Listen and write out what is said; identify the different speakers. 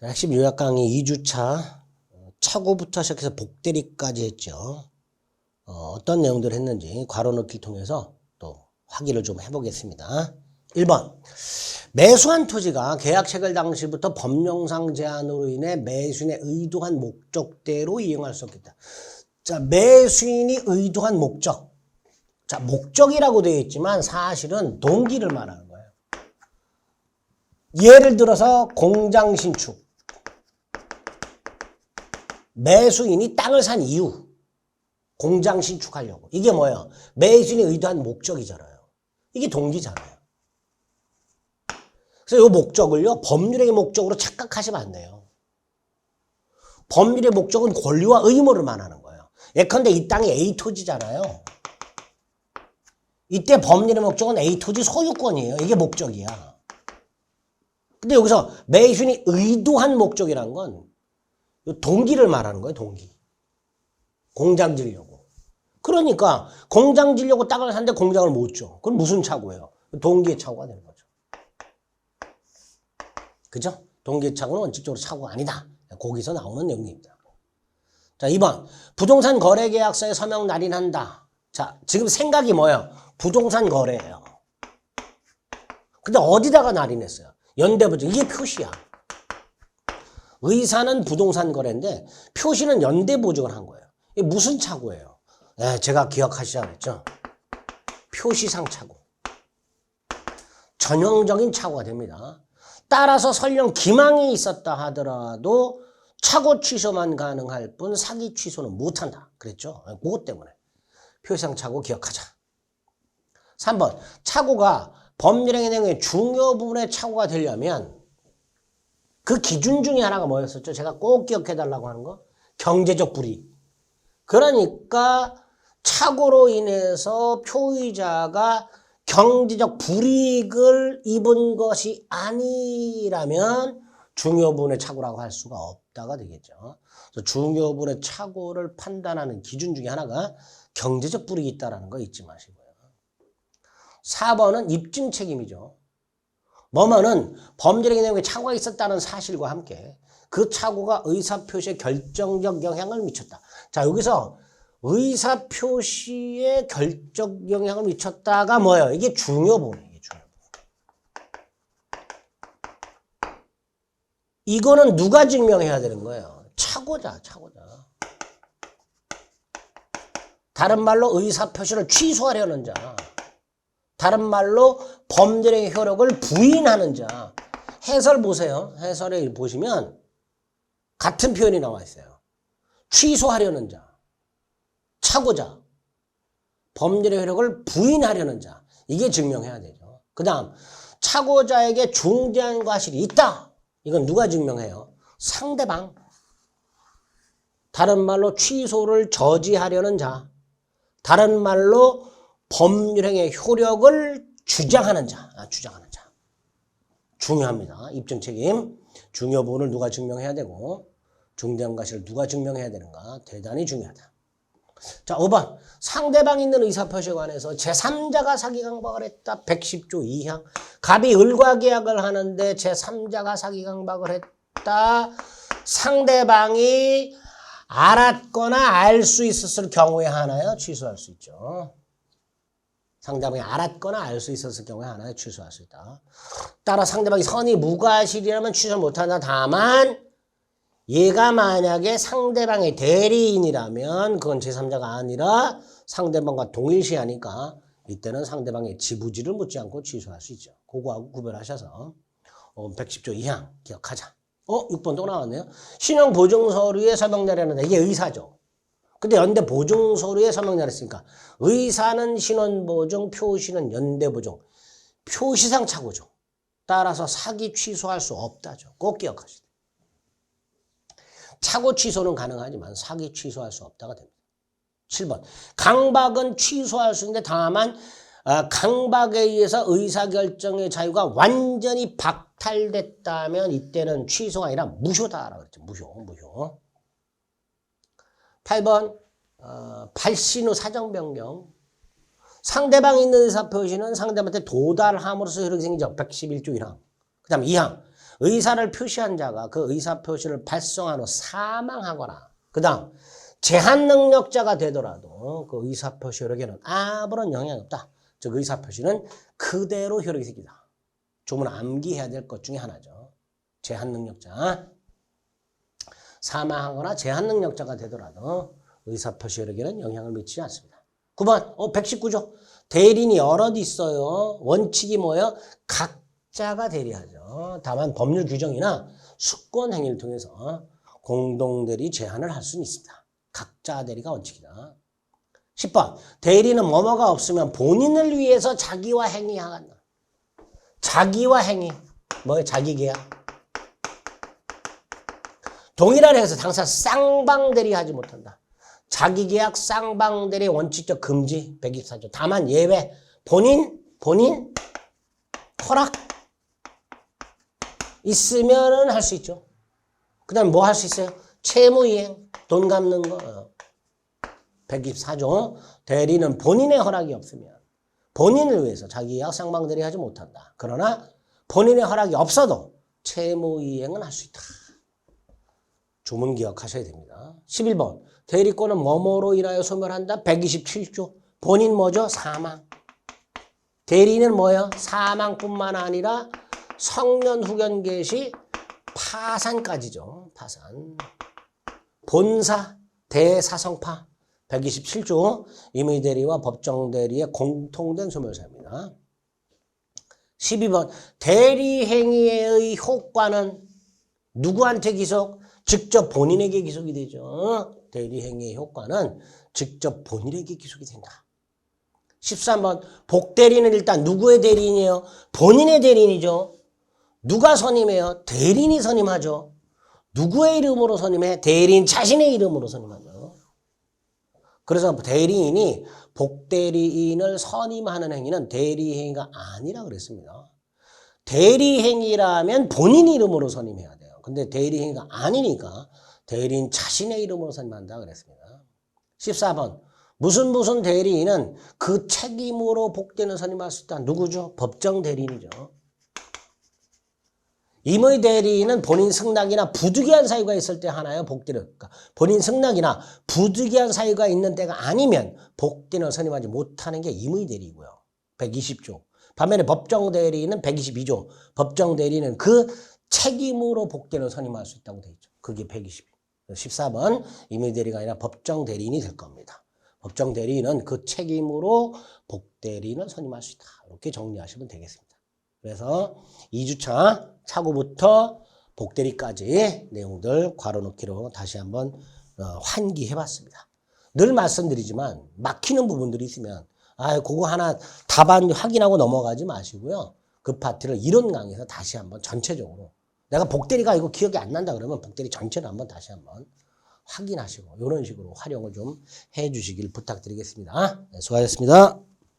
Speaker 1: 핵심 요약 강의 2주차 차고부터 시작해서 복대리까지 했죠. 어떤 내용들을 했는지 괄호 넣기를 통해서 또 확인을 좀 해보겠습니다. 1번 매수한 토지가 계약 체결 당시부터 법령상 제한으로 인해 매수인의 의도한 목적대로 이용할 수 없겠다. 자, 매수인이 의도한 목적. 자, 목적이라고 되어 있지만 사실은 동기를 말하는 거예요. 예를 들어서 공장 신축. 매수인이 땅을 산 이유. 공장 신축하려고. 이게 뭐예요? 매수인이 의도한 목적이잖아요. 이게 동기잖아요. 그래서 이 목적을요, 법률의 목적으로 착각하시면 안 돼요. 법률의 목적은 권리와 의무를 말하는 거예요. 예컨대 이 땅이 A 토지잖아요. 이때 법률의 목적은 A 토지 소유권이에요. 이게 목적이야. 근데 여기서 매수인이 의도한 목적이란 건 동기를 말하는 거예요. 동기. 공장 지려고. 그러니까 공장 지려고 땅을 샀는데 공장을 못 줘. 그건 무슨 착오예요? 동기의 착오가 되는 거죠. 그죠? 동기의 착오는 원칙적으로 착오가 아니다. 거기서 나오는 내용입니다. 자, 2번. 부동산 거래계약서에 서명 날인한다. 자, 지금 생각이 뭐예요? 부동산 거래예요. 근데 어디다가 날인했어요? 연대보증. 이게 표시야. 의사는 부동산 거래인데 표시는 연대보증을 한 거예요. 이게 무슨 착오예요? 제가 기억하시자 그랬죠? 표시상 착오. 전형적인 착오가 됩니다. 따라서 설령 기망이 있었다 하더라도 착오 취소만 가능할 뿐 사기 취소는 못한다. 그랬죠? 그것 때문에. 표시상 착오 기억하자. 3번. 착오가 법률행위 내용의 중요 부분에 착오가 되려면 그 기준 중에 하나가 뭐였었죠? 제가 꼭 기억해달라고 하는 거. 경제적 불이익. 그러니까 착오로 인해서 표의자가 경제적 불이익을 입은 것이 아니라면 중요 부분의 착오라고 할 수가 없다가 되겠죠. 그래서 중요 부분의 착오를 판단하는 기준 중에 하나가 경제적 불이익이 있다는 거 잊지 마시고요. 4번은 입증 책임이죠. 뭐뭐는 법률행위 내용에 착오가 있었다는 사실과 함께 그 착오가 의사표시에 결정적 영향을 미쳤다. 자, 여기서 의사표시에 결정 영향을 미쳤다가 뭐예요? 이게 중요 부분이에요. 중요 부분. 이거는 누가 증명해야 되는 거예요? 착오자. 다른 말로 의사표시를 취소하려는 자. 다른 말로 법률의 효력을 부인하는 자. 해설 보세요. 해설에 보시면 같은 표현이 나와 있어요. 취소하려는 자, 착오자, 법률의 효력을 부인하려는 자. 이게 증명해야 되죠. 그 다음 착오자에게 중대한 과실이 있다. 이건 누가 증명해요? 상대방. 다른 말로 취소를 저지하려는 자. 다른 말로 법률행위의 효력을 주장하는 자. 중요합니다. 입증 책임. 중요 부분을 누가 증명해야 되고 중대한 과실을 누가 증명해야 되는가. 대단히 중요하다. 자, 5번. 상대방이 있는 의사표시에 관해서 제3자가 사기 강박을 했다. 110조 2항. 갑이 을과 계약을 하는데 제3자가 사기 강박을 했다. 상대방이 알았거나 알 수 있었을 경우에 하나요? 취소할 수 있죠. 상대방이 알았거나 알 수 있었을 경우에 하나에 취소할 수 있다. 따라 상대방이 선의 무과실이라면 취소 못한다. 다만 얘가 만약에 상대방의 대리인이라면 그건 제3자가 아니라 상대방과 동일시하니까 이때는 상대방의 지부지를 묻지 않고 취소할 수 있죠. 그거하고 구별하셔서 110조 2항 기억하자. 6번 또 나왔네요. 신용 보증 서류에 서명 날인한다. 이게 의사죠. 근데 연대 보증 서류에 서명 날했으니까 의사는 신원 보증, 표시는 연대 보증. 표시상 착오죠. 따라서 사기 취소할 수 없다죠. 꼭 기억하시죠. 착오 취소는 가능하지만 사기 취소할 수 없다가 됩니다. 7번. 강박은 취소할 수 있는데 다만 강박에 의해서 의사결정의 자유가 완전히 박탈됐다면 이때는 취소가 아니라 무효다라고 그랬죠. 무효. 8번. 발신 후 사정 변경. 상대방이 있는 의사표시는 상대방한테 도달함으로써 효력이 생기죠. 111조 1항. 그 다음 2항. 의사를 표시한 자가 그 의사 표시를 발송한 후 사망하거나 그 다음 제한 능력자가 되더라도 그 의사 표시 효력에는 아무런 영향이 없다. 즉 의사 표시는 그대로 효력이 생기다. 조문 암기해야 될 것 중에 하나죠. 제한 능력자. 사망하거나 제한 능력자가 되더라도 의사 표시 효력에는 영향을 미치지 않습니다. 9번 119조. 대리인이 여럿 있어요. 원칙이 뭐예요? 각자가 대리하죠. 다만 법률 규정이나 수권 행위를 통해서 공동대리 제한을 할 수는 있습니다. 각자 대리가 원칙이다. 10번 대리는 뭐뭐가 없으면 본인을 위해서 자기와 행위한다. 자기와 행위 뭐예요? 자기계약. 동일한 행위에서 당사 쌍방대리하지 못한다. 자기계약 쌍방대리 원칙적 금지 124조. 다만 예외 본인 허락 있으면은 할 수 있죠. 그 다음에 뭐 할 수 있어요? 채무이행 돈 갚는 거 124조. 대리는 본인의 허락이 없으면 본인을 위해서 자기계약 쌍방대리 하지 못한다. 그러나 본인의 허락이 없어도 채무이행은 할 수 있다. 조문 기억하셔야 됩니다. 11번 대리권은 뭐뭐로 인하여 소멸한다. 127조. 본인 뭐죠? 사망. 대리는 뭐예요? 사망뿐만 아니라 성년 후견 개시 파산까지죠. 파산. 본사 대사성파 127조. 임의대리와 법정대리의 공통된 소멸사입니다. 12번 대리행위의 효과는 누구한테 기속? 직접 본인에게 기속이 되죠. 대리행위의 효과는 직접 본인에게 기속이 된다. 13번 복대리는 일단 누구의 대리인이에요? 본인의 대리인이죠. 누가 선임해요? 대리인이 선임하죠. 누구의 이름으로 선임해? 대리인 자신의 이름으로 선임하죠. 그래서 대리인이 복대리인을 선임하는 행위는 대리행위가 아니라 그랬습니다. 대리행위라면 본인 이름으로 선임해야 돼요. 근데 대리행위가 아니니까 대리인 자신의 이름으로 선임한다 그랬습니다. 14번 무슨 대리인은 그 책임으로 복대는 선임할 수 있다. 누구죠? 법정 대리인이죠. 임의 대리인은 본인 승낙이나 부득이한 사유가 있을 때 하나요? 복대를. 그러니까 본인 승낙이나 부득이한 사유가 있는 때가 아니면 복대는 선임하지 못하는 게 임의 대리이고요. 120조. 반면에 법정 대리인은 122조. 법정 대리인은 그 책임으로 복대는 선임할 수 있다고 되어 있죠. 그게 120. 14번 임의 대리가 아니라 법정 대리인이 될 겁니다. 법정 대리인은 그 책임으로 복대리인을 선임할 수 있다. 이렇게 정리하시면 되겠습니다. 그래서 2주차 차고부터 복대리까지 내용들 괄호넣기로 다시 한번 환기해봤습니다. 늘 말씀드리지만 막히는 부분들이 있으면 그거 하나 답안 확인하고 넘어가지 마시고요. 그 파트를 이론 강의에서 다시 한번 전체적으로 내가 복대리가 이거 기억이 안 난다 그러면 복대리 전체를 한번 다시 한번 확인하시고 이런 식으로 활용을 좀 해주시길 부탁드리겠습니다. 네, 수고하셨습니다.